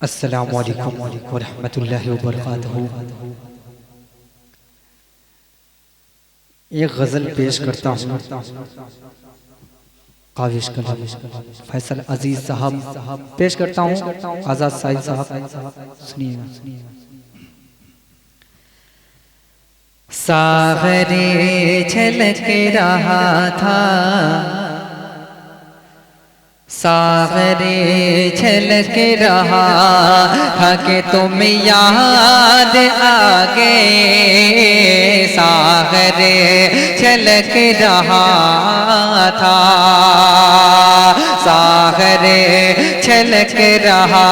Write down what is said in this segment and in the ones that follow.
अस्सलामु अलैकुम व रहमतुल्लाहि व बरकातहू। एक गज़ल पेश करता हूँ। काविश कलम फैसल अजीज साहब पेश करता हूँ। आज़ाद साहिब साहब सुनिए। सागरे छलक रहा था, सागरे छलक रहा था कि तुम याद आ गए। सागरे छलक रहा था, सागरे छलक रहा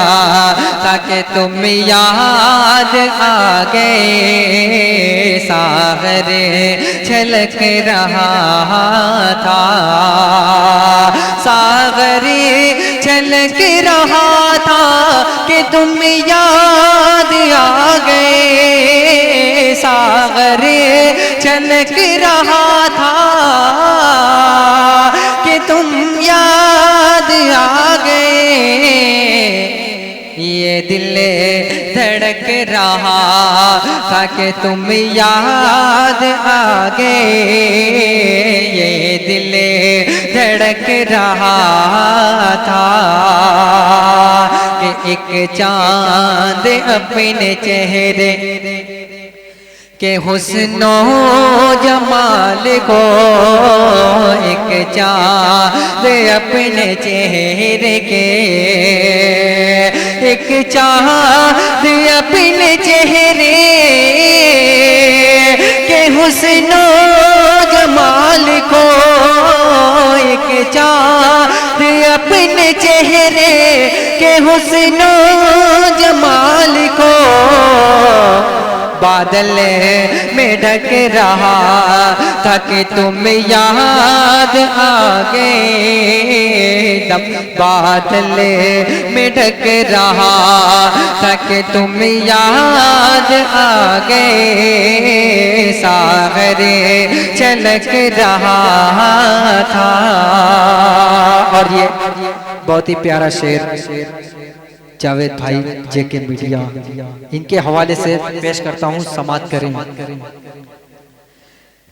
था कि तुम याद आ गए। सागरे छलक रहा था, सागरे छलक रहा था कि तुम याद आ गए। सागरे छलक रहा था कि तुम याद आ गए। ये दिल धड़क रहा था कि तुम याद आ गए। ये दिल धड़क रहा था कि एक चांद अपने चेहरे के हुस्नो जमाल को, एक चाँद अपने चेहरे के, एक चाँद अपने चेहरे के हुस्नो जमाल को, एक चाँद अपने चेहरे के हुस्नो जमाल को बादल में ढक रहा था कि तुम याद आ गए। तब बादल में ढक रहा था कि तुम याद आ गए। सागरे छलक रहा था। और ये बहुत ही प्यारा शेर जावेद भाई जेके मीडिया इनके हवाले से पेश करता हूँ, समात करें।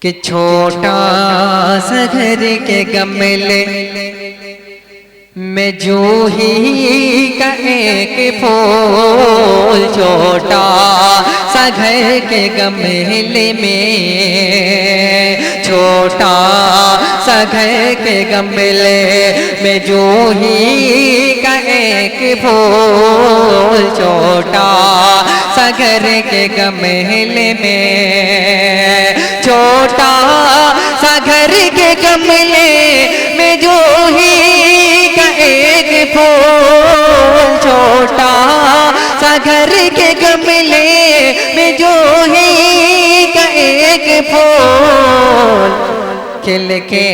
कि छोटा सा घर के गमले में जूही का एक फूल, छोटा सा घर के गमले में, छोटा सा घर के गमले में जूही का एक फूल, छोटा सा घर के गमले में, छोटा सा घर के गमले में जूही का एक फूल, छोटा सा घर के गमले में जूही का एक फूल खिल के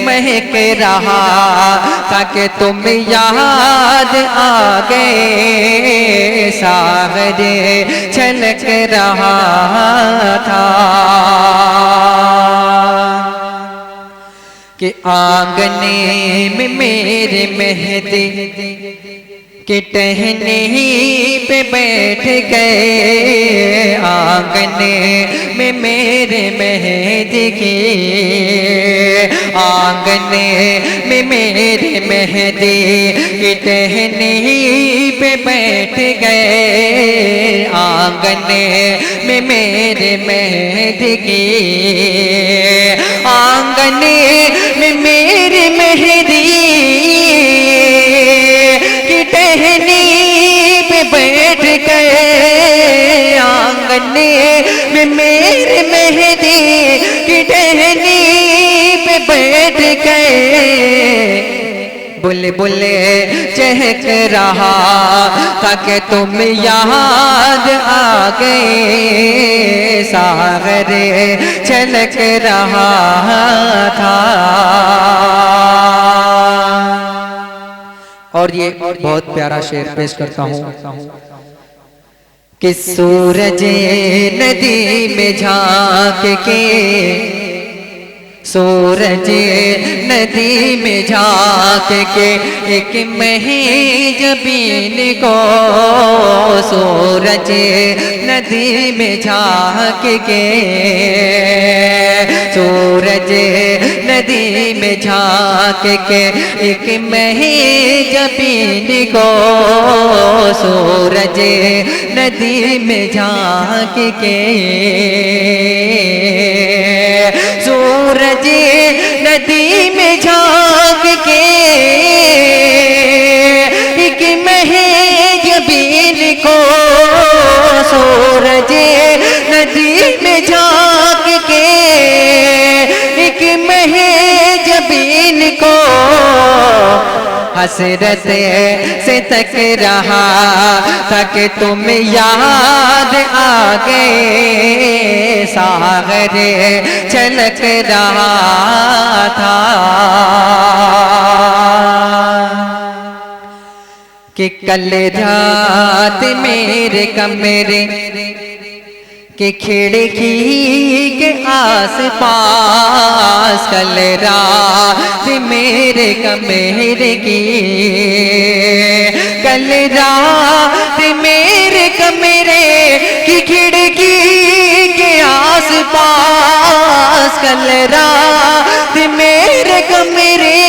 महक रहा था कि तुम याद आ गए। सागरे छलक रहा था कि आंगने में मेरे मेहदी कि टहने पे बैठ गए। आंगने में मेरे मेहदी के, आंगने में मेरे मेहदी कि टहने पे बैठ गए। आंगने में मेरे मेहदी के, आंगने में मेरे मेहदी टहनी पे बैठ गए। आंगने में मेरे मेहदी की टहनी पे बैठ गए। बुले बुले चहक रहा था कि तुम याद आ गए। सागरे छलक रहा था। और ये बहुत प्यारा शेर पेश करता हूँ कि सूरज नदी में झांक के सूरज नदी में झांक के एक मही जबीन को, सूरज नदी में झांक के, सूरज नदी में झांक के एक मही जबीन को, सूरज नदी में झांक के, सूरज नदी में झांक के एक मही जबीन को, सूरज नदी में झांक के एक मही जबीन को, हसरत से तक रहा तक तुम याद आ गए, सागर छलक रहा था कि कल रात मेरे कमरे के खिड़की के आस पास, कल रात मेरे कमरे की, कल रात मेरे कमरे की खिड़की के आस पास, कल रात मेरे कमरे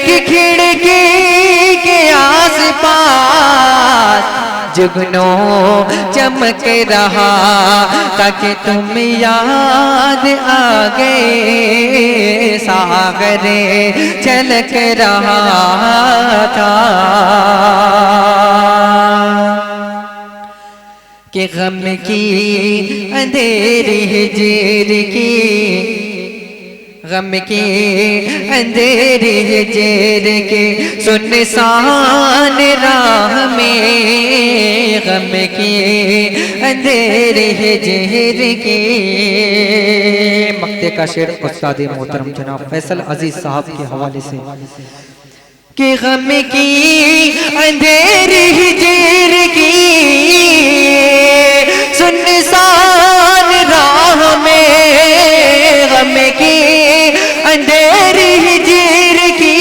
की खिड़की के आस पास जुगनों चमक रहा ताकि तुम याद आ गए, सागर छलक रहा था कि गम की अंधेरी हिजर की, गम की अंधेरी हिजर के सुनसान राह में, गम की अंधेरी हिजर की। मक्ते का शेर उस्ताद मोहतरम जनाब फैसल अजीज साहब के हवाले से कि गम की अंधेरी हिजर की सुनसान राह में, गम की अंधेरी हिजर की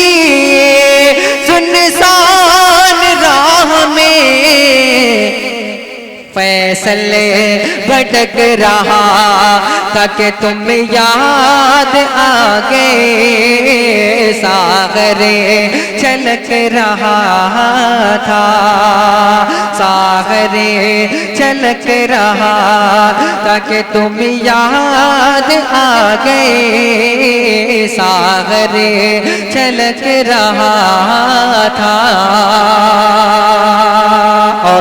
सुनसान राह में फैसल भटक रहा ताकि तुम याद आ गए, सागर छलक रहा था, सागर छलक रहा ताकि तुम याद आ गए, सागर छलक रहा था।